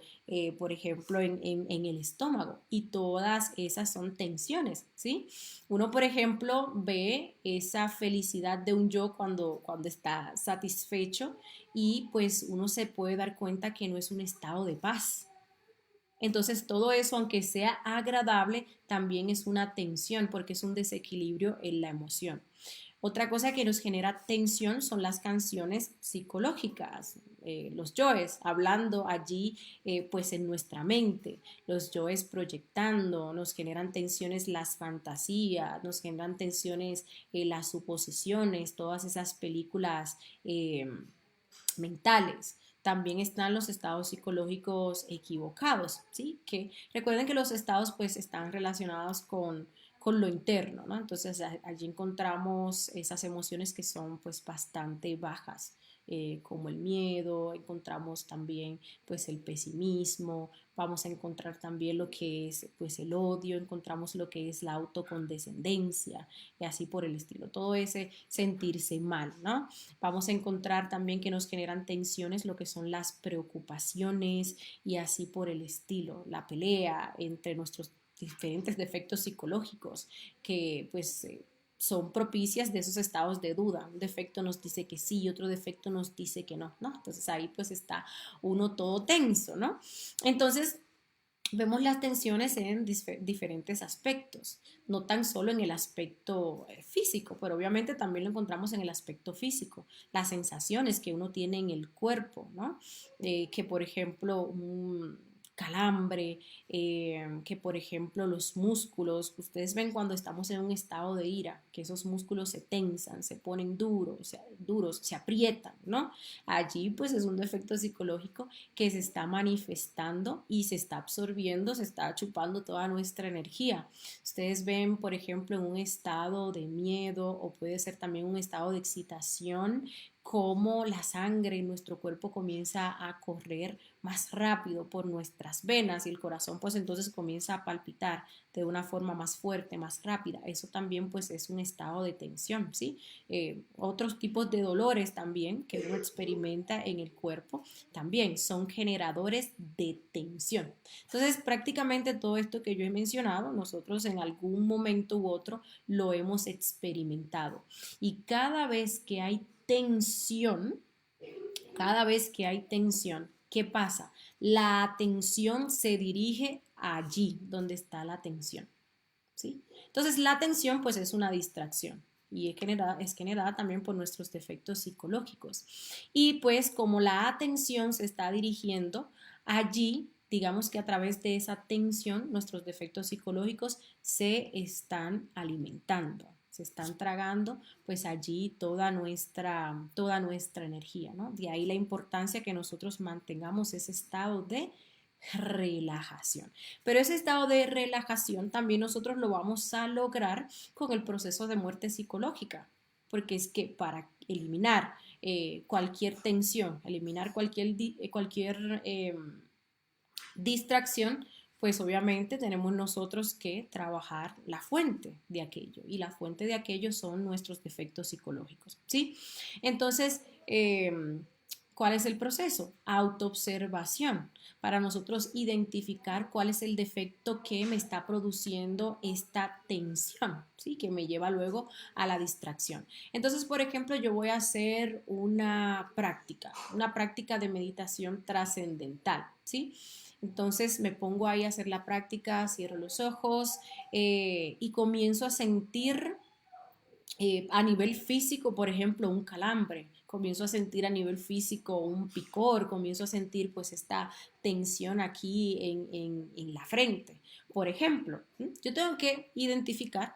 por ejemplo, en el estómago, y todas esas son tensiones, ¿sí? Uno, por ejemplo, ve esa felicidad de un yo cuando está satisfecho y pues uno se puede dar cuenta que no es un estado de paz. Entonces, todo eso, aunque sea agradable, también es una tensión porque es un desequilibrio en la emoción. Otra cosa que nos genera tensión son las canciones psicológicas, los yoes, hablando allí pues en nuestra mente, los yoes proyectando, nos generan tensiones las fantasías, nos generan tensiones las suposiciones, todas esas películas mentales. También están los estados psicológicos equivocados, ¿sí? Que recuerden que los estados pues están relacionados con lo interno, ¿no? Entonces allí encontramos esas emociones que son pues bastante bajas, como el miedo, encontramos también pues el pesimismo, vamos a encontrar también lo que es pues el odio, encontramos lo que es la autocondescendencia y así por el estilo, todo ese sentirse mal, ¿no? Vamos a encontrar también que nos generan tensiones lo que son las preocupaciones y así por el estilo, la pelea entre nuestros diferentes defectos psicológicos que pues son propicias de esos estados de duda. Un defecto nos dice que sí y otro defecto nos dice que no, ¿no? Entonces ahí pues está uno todo tenso, ¿no? Entonces vemos las tensiones en diferentes aspectos, no tan solo en el aspecto físico, pero obviamente también lo encontramos en el aspecto físico, las sensaciones que uno tiene en el cuerpo, ¿no? Que por ejemplo un calambre, que por ejemplo los músculos, ustedes ven cuando estamos en un estado de ira, que esos músculos se tensan, se ponen duros, se aprietan, ¿no? Allí pues es un defecto psicológico que se está manifestando y se está absorbiendo, se está chupando toda nuestra energía. Ustedes ven, por ejemplo, en un estado de miedo o puede ser también un estado de excitación, cómo la sangre en nuestro cuerpo comienza a correr más rápido por nuestras venas y el corazón pues entonces comienza a palpitar de una forma más fuerte, más rápida. Eso también pues es un estado de tensión, ¿sí? Otros tipos de dolores también que uno experimenta en el cuerpo también son generadores de tensión. Entonces prácticamente todo esto que yo he mencionado nosotros en algún momento u otro lo hemos experimentado y cada vez que hay tensión, ¿qué pasa? La atención se dirige allí donde está la tensión, ¿sí? Entonces la atención pues es una distracción y es generada también por nuestros defectos psicológicos. Y pues como la atención se está dirigiendo allí, digamos que a través de esa tensión nuestros defectos psicológicos se están alimentando, se están tragando pues allí toda nuestra energía, ¿no? De ahí la importancia que nosotros mantengamos ese estado de relajación. Pero ese estado de relajación también nosotros lo vamos a lograr con el proceso de muerte psicológica, porque es que para eliminar cualquier tensión, eliminar cualquier distracción, pues obviamente tenemos nosotros que trabajar la fuente de aquello y la fuente de aquello son nuestros defectos psicológicos, ¿sí? Entonces, ¿Cuál es el proceso? Autoobservación, para nosotros identificar cuál es el defecto que me está produciendo esta tensión, ¿sí? Que me lleva luego a la distracción. Entonces, por ejemplo, yo voy a hacer una práctica de meditación trascendental, ¿sí? Entonces me pongo ahí a hacer la práctica, cierro los ojos y comienzo a sentir a nivel físico, por ejemplo, un calambre, comienzo a sentir a nivel físico un picor, comienzo a sentir pues esta tensión aquí en la frente. Por ejemplo, yo tengo que identificar,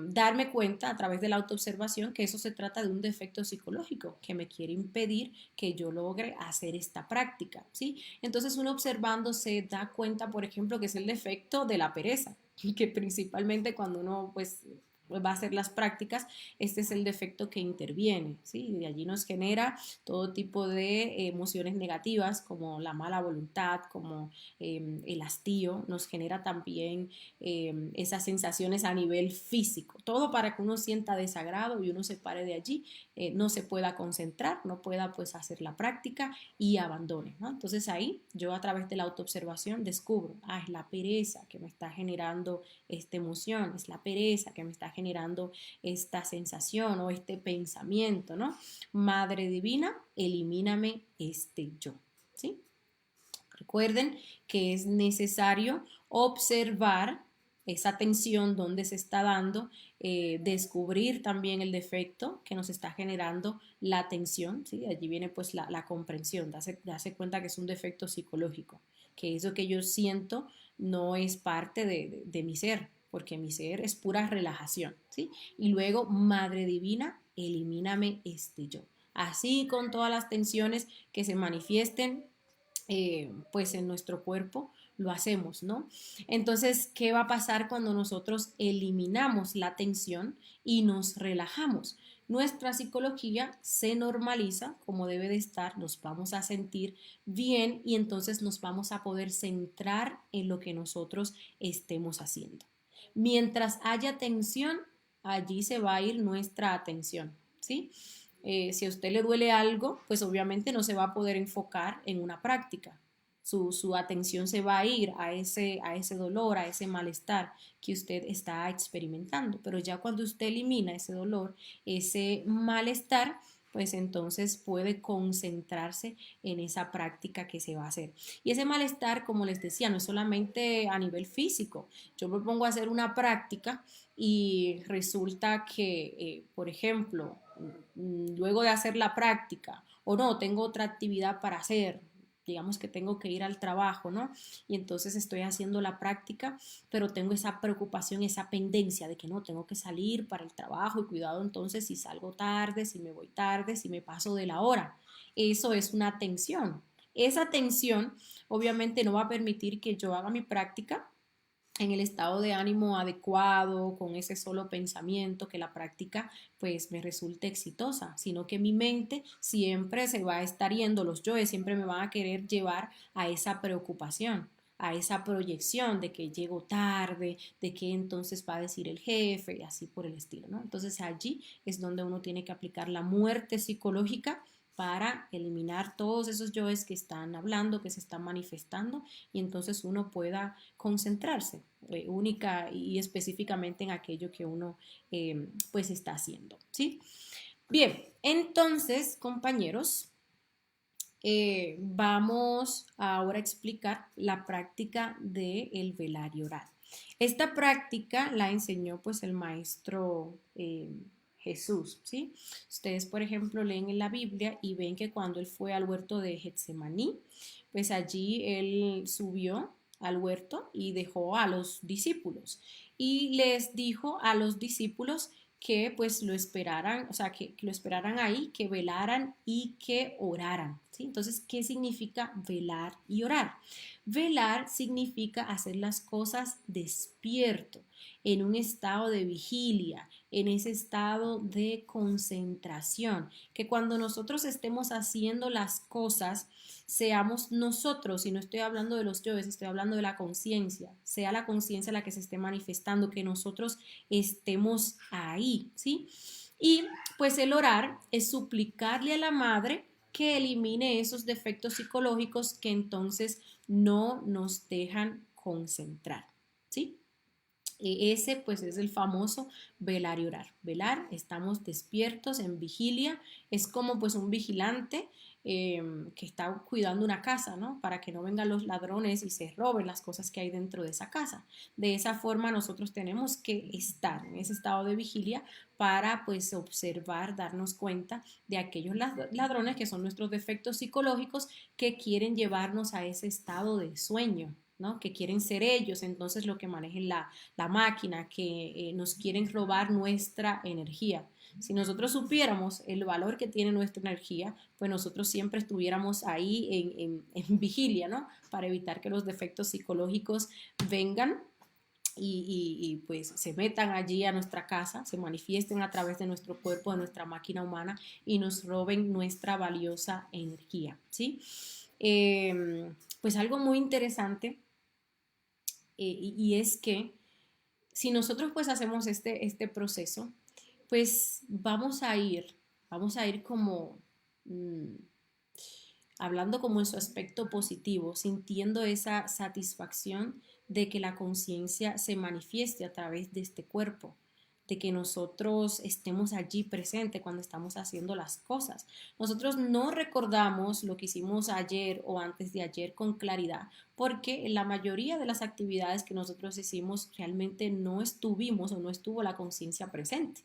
darme cuenta a través de la autoobservación que eso se trata de un defecto psicológico que me quiere impedir que yo logre hacer esta práctica, ¿sí? Entonces uno observando se da cuenta, por ejemplo, que es el defecto de la pereza, y que principalmente cuando uno pues va a hacer las prácticas, este es el defecto que interviene, ¿sí? Y de allí nos genera todo tipo de emociones negativas como la mala voluntad, como el hastío, nos genera también esas sensaciones a nivel físico, todo para que uno sienta desagrado y uno se pare de allí, no se pueda concentrar, no pueda pues hacer la práctica y abandone, ¿no? Entonces ahí yo a través de la autoobservación descubro, es la pereza que me está generando esta emoción, es la pereza que me está generando esta sensación o este pensamiento, ¿no? Madre Divina, elimíname este yo, ¿sí? Recuerden que es necesario observar esa tensión donde se está dando, descubrir también el defecto que nos está generando la tensión, ¿sí? Allí viene pues la comprensión, darse cuenta que es un defecto psicológico, que eso que yo siento no es parte de mi ser, porque mi ser es pura relajación, ¿sí? Y luego, Madre Divina, elimíname este yo. Así con todas las tensiones que se manifiesten pues en nuestro cuerpo lo hacemos, ¿no? Entonces, ¿qué va a pasar cuando nosotros eliminamos la tensión y nos relajamos? Nuestra psicología se normaliza como debe de estar, nos vamos a sentir bien y entonces nos vamos a poder centrar en lo que nosotros estemos haciendo. Mientras haya tensión, allí se va a ir nuestra atención, ¿sí? Si a usted le duele algo, pues obviamente no se va a poder enfocar en una práctica. Su atención se va a ir a ese dolor, a ese malestar que usted está experimentando. Pero ya cuando usted elimina ese dolor, ese malestar, pues entonces puede concentrarse en esa práctica que se va a hacer. Y ese malestar, como les decía, no es solamente a nivel físico. Yo me pongo a hacer una práctica y resulta que, por ejemplo, luego de hacer la práctica, o no, tengo otra actividad para hacer, digamos que tengo que ir al trabajo, ¿no? Y entonces estoy haciendo la práctica, pero tengo esa preocupación, esa pendencia de que no, tengo que salir para el trabajo y cuidado entonces si salgo tarde, si me voy tarde, si me paso de la hora. Eso es una tensión. Esa tensión obviamente no va a permitir que yo haga mi práctica en el estado de ánimo adecuado, con ese solo pensamiento, que la práctica pues me resulte exitosa, sino que mi mente siempre se va a estar yendo, los yoes siempre me van a querer llevar a esa preocupación, a esa proyección de que llego tarde, de que entonces va a decir el jefe y así por el estilo, ¿no? Entonces allí es donde uno tiene que aplicar la muerte psicológica para eliminar todos esos yoes que están hablando, que se están manifestando y entonces uno pueda concentrarse única y específicamente en aquello que uno pues está haciendo, ¿sí? Bien, entonces, compañeros, vamos ahora a explicar la práctica del velario oral. Esta práctica la enseñó pues el maestro Jesús, ¿sí? Ustedes, por ejemplo, leen en la Biblia y ven que cuando él fue al huerto de Getsemaní, pues allí él subió al huerto y dejó a los discípulos y les dijo a los discípulos que pues lo esperaran, o sea, que lo esperaran ahí, que velaran y que oraran, ¿sí? Entonces, ¿qué significa velar y orar? Velar significa hacer las cosas despierto, en un estado de vigilia, en ese estado de concentración, que cuando nosotros estemos haciendo las cosas, seamos nosotros, y no estoy hablando de los yoes, estoy hablando de la conciencia, sea la conciencia la que se esté manifestando, que nosotros estemos ahí, ¿sí? Y pues el orar es suplicarle a la madre que elimine esos defectos psicológicos que entonces no nos dejan concentrar, ¿sí? Ese pues es el famoso velar y orar. Velar, estamos despiertos en vigilia, es como pues un vigilante que está cuidando una casa, ¿no? Para que no vengan los ladrones y se roben las cosas que hay dentro de esa casa. De esa forma nosotros tenemos que estar en ese estado de vigilia para pues observar, darnos cuenta de aquellos ladrones que son nuestros defectos psicológicos que quieren llevarnos a ese estado de sueño, ¿no? Que quieren ser ellos, entonces lo que manejen la máquina, que nos quieren robar nuestra energía. Si nosotros supiéramos el valor que tiene nuestra energía, pues nosotros siempre estuviéramos ahí en vigilia, ¿no? Para evitar que los defectos psicológicos vengan pues se metan allí a nuestra casa, se manifiesten a través de nuestro cuerpo, de nuestra máquina humana y nos roben nuestra valiosa energía, ¿sí? Pues algo muy interesante y es que si nosotros pues hacemos este proceso, pues vamos a ir como mmm, hablando como en su aspecto positivo, sintiendo esa satisfacción de que la conciencia se manifieste a través de este cuerpo, de que nosotros estemos allí presente cuando estamos haciendo las cosas. Nosotros no recordamos lo que hicimos ayer o antes de ayer con claridad, porque en la mayoría de las actividades que nosotros hicimos realmente no estuvimos o no estuvo la conciencia presente.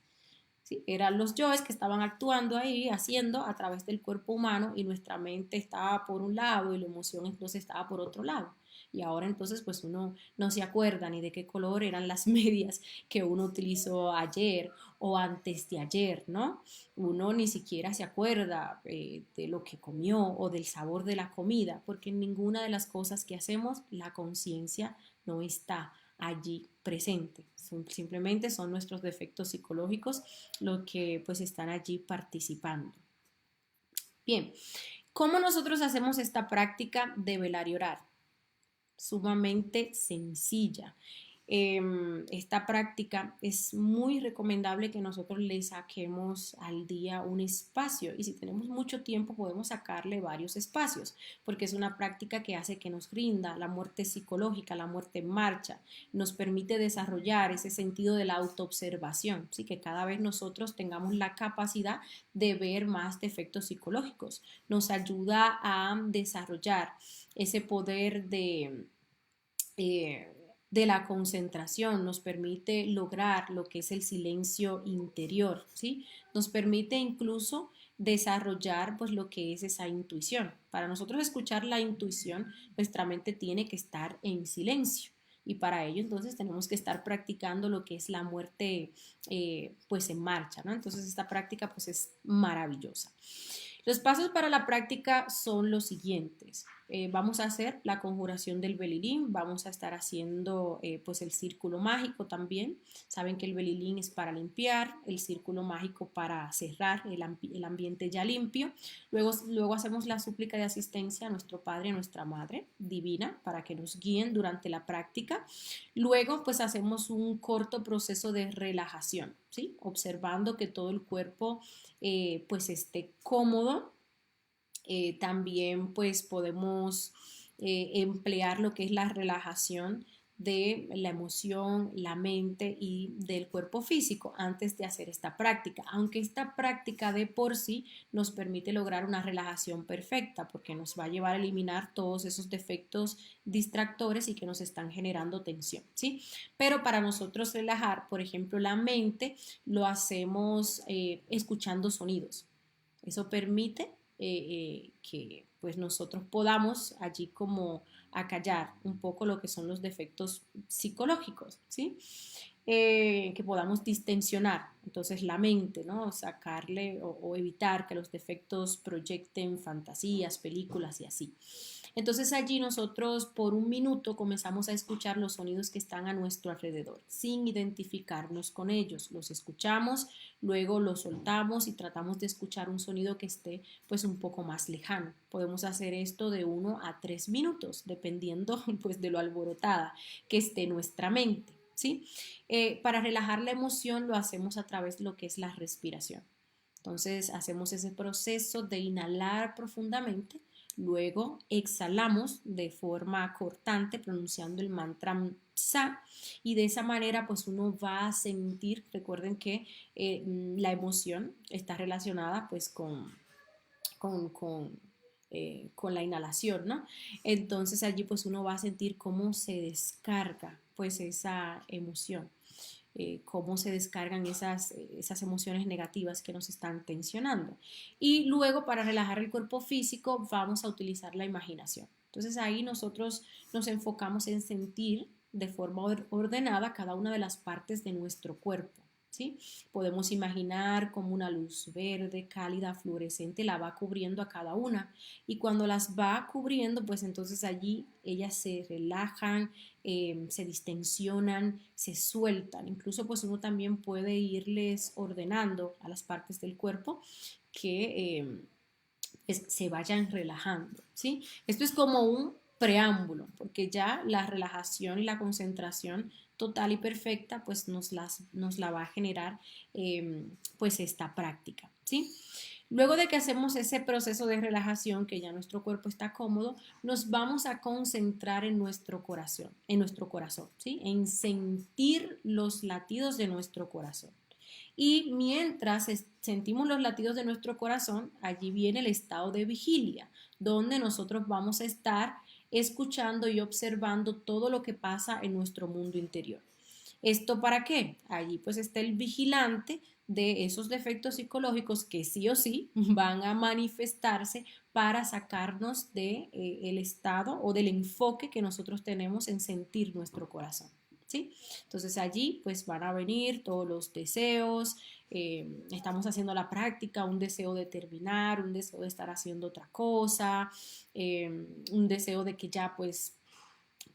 ¿Sí? Eran los yoes que estaban actuando ahí, haciendo a través del cuerpo humano y nuestra mente estaba por un lado y la emoción entonces estaba por otro lado. Y ahora entonces pues uno no se acuerda ni de qué color eran las medias que uno utilizó ayer o antes de ayer, ¿no? Uno ni siquiera se acuerda de lo que comió o del sabor de la comida, porque en ninguna de las cosas que hacemos la conciencia no está allí presente. Simplemente son nuestros defectos psicológicos los que pues están allí participando. Bien, ¿cómo nosotros hacemos esta práctica de velar y orar? Sumamente sencilla. Esta práctica es muy recomendable que nosotros le saquemos al día un espacio y si tenemos mucho tiempo podemos sacarle varios espacios porque es una práctica que hace que nos rinda la muerte psicológica, la muerte en marcha, nos permite desarrollar ese sentido de la autoobservación, ¿sí? Que cada vez nosotros tengamos la capacidad de ver más defectos psicológicos, nos ayuda a desarrollar ese poder de la concentración, nos permite lograr lo que es el silencio interior, ¿sí? Nos permite incluso desarrollar pues lo que es esa intuición. Para nosotros escuchar la intuición, nuestra mente tiene que estar en silencio. Y para ello entonces tenemos que estar practicando lo que es la muerte pues en marcha, ¿no? Entonces esta práctica pues es maravillosa. Los pasos para la práctica son los siguientes. Vamos a hacer la conjuración del belilín, vamos a estar haciendo pues el círculo mágico también. Saben que el belilín es para limpiar, el círculo mágico para cerrar el ambiente ya limpio. Luego hacemos la súplica de asistencia a nuestro Padre y a nuestra Madre Divina para que nos guíen durante la práctica. Luego pues hacemos un corto proceso de relajación, ¿sí? Observando que todo el cuerpo pues esté cómodo. También pues podemos emplear lo que es la relajación de la emoción, la mente y del cuerpo físico antes de hacer esta práctica, aunque esta práctica de por sí nos permite lograr una relajación perfecta porque nos va a llevar a eliminar todos esos defectos distractores y que nos están generando tensión, ¿sí? Pero para nosotros relajar, por ejemplo, la mente, lo hacemos escuchando sonidos. Eso permite que pues nosotros podamos allí como acallar un poco lo que son los defectos psicológicos, ¿sí? Que podamos distensionar entonces la mente, ¿no? Sacarle o evitar que los defectos proyecten fantasías, películas y así. Entonces allí nosotros por un minuto comenzamos a escuchar los sonidos que están a nuestro alrededor, sin identificarnos con ellos. Los escuchamos, luego los soltamos y tratamos de escuchar un sonido que esté pues un poco más lejano. Podemos hacer esto de 1 a 3 minutos, dependiendo pues de lo alborotada que esté nuestra mente, ¿sí? Para relajar la emoción lo hacemos a través de lo que es la respiración. Entonces hacemos ese proceso de inhalar profundamente, luego exhalamos de forma cortante pronunciando el mantra Sa, y de esa manera pues uno va a sentir, recuerden que la emoción está relacionada pues con, con, con la inhalación, ¿no? Entonces allí pues uno va a sentir cómo se descarga pues esa emoción. Cómo se descargan esas emociones negativas que nos están tensionando. Y luego, para relajar el cuerpo físico, vamos a utilizar la imaginación. Entonces ahí nosotros nos enfocamos en sentir de forma ordenada cada una de las partes de nuestro cuerpo. ¿Sí? Podemos imaginar como una luz verde, cálida, fluorescente la va cubriendo a cada una, y cuando las va cubriendo, pues entonces allí ellas se relajan, se distensionan, se sueltan. Incluso pues uno también puede irles ordenando a las partes del cuerpo que se vayan relajando, ¿sí? Esto es como un preámbulo, porque ya la relajación y la concentración total y perfecta pues nos la va a generar pues esta práctica, ¿sí? Luego de que hacemos ese proceso de relajación, que ya nuestro cuerpo está cómodo, nos vamos a concentrar en nuestro corazón, ¿sí? En sentir los latidos de nuestro corazón. Y mientras sentimos los latidos de nuestro corazón, allí viene el estado de vigilia, donde nosotros vamos a estar escuchando y observando todo lo que pasa en nuestro mundo interior. ¿Esto para qué? Allí pues está el vigilante de esos defectos psicológicos que sí o sí van a manifestarse para sacarnos de el estado o del enfoque que nosotros tenemos en sentir nuestro corazón. ¿Sí? Entonces allí pues van a venir todos los deseos, estamos haciendo la práctica, un deseo de terminar, un deseo de estar haciendo otra cosa, un deseo de que ya pues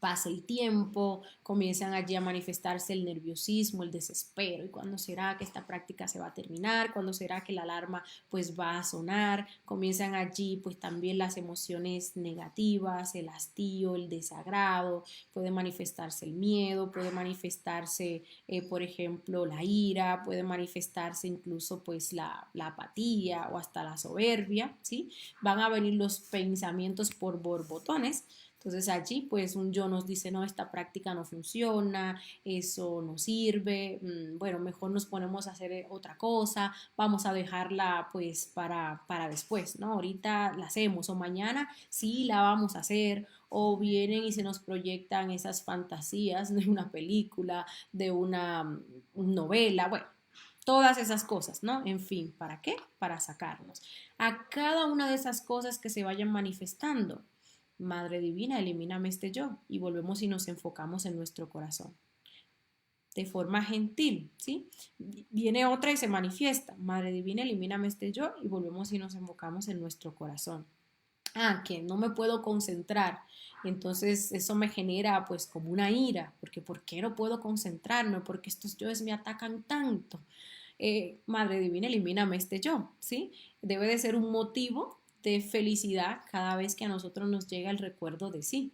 pasa el tiempo, comienzan allí a manifestarse el nerviosismo, el desespero, y cuándo será que esta práctica se va a terminar, cuándo será que la alarma pues va a sonar, comienzan allí pues también las emociones negativas, el hastío, el desagrado, puede manifestarse el miedo, puede manifestarse por ejemplo la ira, puede manifestarse incluso pues la apatía o hasta la soberbia, ¿sí? Van a venir los pensamientos por borbotones. Entonces allí pues un yo nos dice, no, esta práctica no funciona, eso no sirve, bueno, mejor nos ponemos a hacer otra cosa, vamos a dejarla pues para después, ¿no? Ahorita la hacemos o mañana sí la vamos a hacer, o vienen y se nos proyectan esas fantasías de una película, de una novela, bueno. Todas esas cosas, ¿no? En fin, ¿para qué? Para sacarnos. A cada una de esas cosas que se vayan manifestando, Madre Divina, elimíname este yo, y volvemos y nos enfocamos en nuestro corazón. De forma gentil, ¿sí? Viene otra y se manifiesta. Madre Divina, elimíname este yo, y volvemos y nos enfocamos en nuestro corazón. Ah, que no me puedo concentrar. Entonces eso me genera pues como una ira, porque ¿por qué no puedo concentrarme? Porque estos yoes me atacan tanto. Madre Divina, elimíname este yo, ¿sí? Debe de ser un motivo de felicidad cada vez que a nosotros nos llega el recuerdo de sí.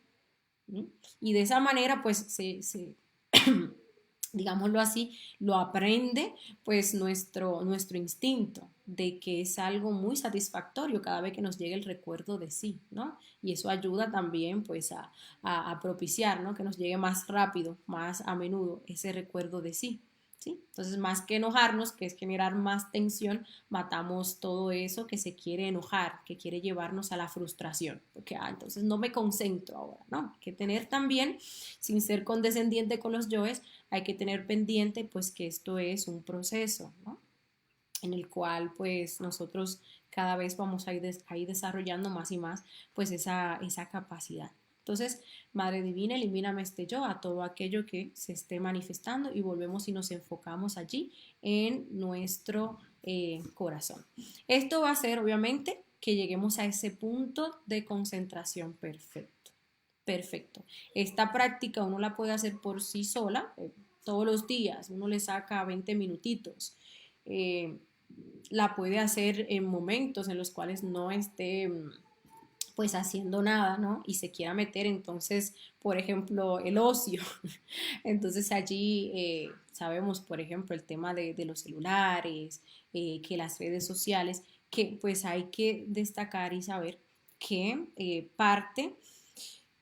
¿Sí? Y de esa manera, pues, digámoslo así, lo aprende pues nuestro instinto de que es algo muy satisfactorio cada vez que nos llega el recuerdo de sí, ¿no? Y eso ayuda también pues a propiciar, ¿no? Que nos llegue más rápido, más a menudo ese recuerdo de sí. ¿Sí? Entonces, más que enojarnos, que es generar más tensión, matamos todo eso que se quiere enojar, que quiere llevarnos a la frustración, porque entonces no me concentro ahora, ¿no? Hay que tener también, sin ser condescendiente con los yoes, hay que tener pendiente pues que esto es un proceso, ¿no? En el cual pues nosotros cada vez vamos a ir desarrollando más y más pues esa capacidad. Entonces, Madre Divina, elimíname este yo, a todo aquello que se esté manifestando, y volvemos y nos enfocamos allí en nuestro corazón. Esto va a ser, obviamente, que lleguemos a ese punto de concentración perfecto. Perfecto. Esta práctica uno la puede hacer por sí sola, todos los días, uno le saca 20 minutitos. La puede hacer en momentos en los cuales no esté pues haciendo nada, ¿no? Y se quiera meter, entonces, por ejemplo, el ocio. Entonces allí sabemos, por ejemplo, el tema de los celulares, que las redes sociales, que pues hay que destacar y saber que parte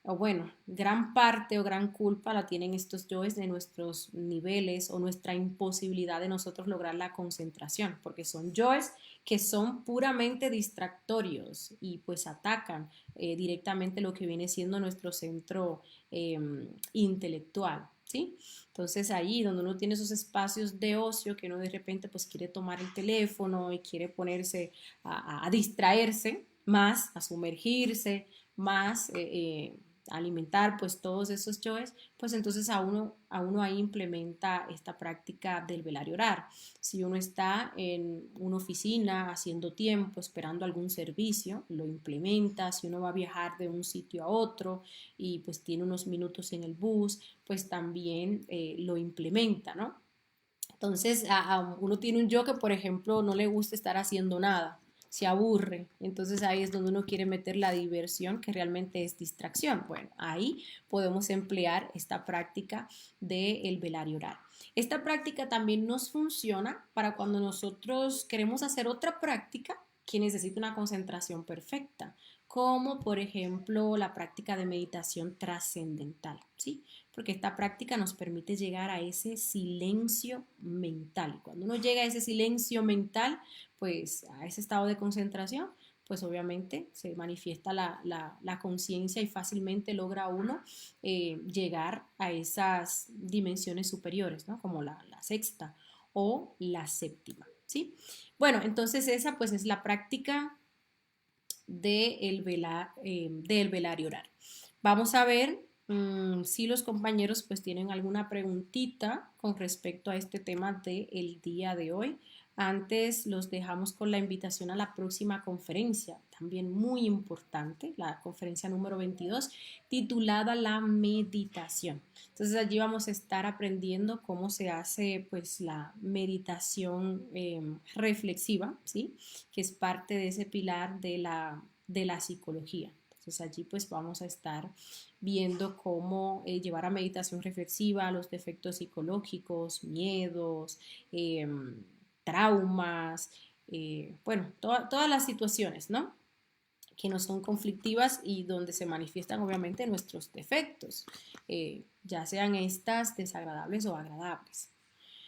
o bueno, gran parte o gran culpa la tienen estos yoes de nuestros niveles o nuestra imposibilidad de nosotros lograr la concentración, porque son yoes que son puramente distractorios y pues atacan directamente lo que viene siendo nuestro centro eh, intelectual. ¿Sí? Entonces ahí donde uno tiene esos espacios de ocio que uno de repente pues quiere tomar el teléfono y quiere ponerse a distraerse más, a sumergirse más, alimentar pues todos esos yoes, pues entonces a uno ahí implementa esta práctica del velar y orar. Si uno está en una oficina haciendo tiempo, esperando algún servicio, lo implementa. Si uno va a viajar de un sitio a otro y pues tiene unos minutos en el bus, pues también lo implementa, ¿no? Entonces, uno tiene un yo que, por ejemplo, no le gusta estar haciendo nada, se aburre. Entonces ahí es donde uno quiere meter la diversión, que realmente es distracción. Bueno, ahí podemos emplear esta práctica del velar y orar. Esta práctica también nos funciona para cuando nosotros queremos hacer otra práctica que necesita una concentración perfecta, como por ejemplo la práctica de meditación trascendental, ¿sí? Porque esta práctica nos permite llegar a ese silencio mental. Y cuando uno llega a ese silencio mental, pues a ese estado de concentración, pues obviamente se manifiesta la conciencia y fácilmente logra uno llegar a esas dimensiones superiores, ¿no? Como la sexta o la séptima, ¿sí? Bueno, entonces esa pues es la práctica del velar y orar. Vamos a ver si los compañeros pues tienen alguna preguntita con respecto a este tema del día de hoy. Antes los dejamos con la invitación a la próxima conferencia, también muy importante, la conferencia número 22, titulada La meditación. Entonces allí vamos a estar aprendiendo cómo se hace pues la meditación reflexiva, ¿sí? Que es parte de ese pilar de la psicología. Entonces allí pues vamos a estar viendo cómo llevar a meditación reflexiva los defectos psicológicos, miedos, traumas, bueno, todas las situaciones, ¿no? Que no son conflictivas y donde se manifiestan obviamente nuestros defectos, ya sean estas desagradables o agradables.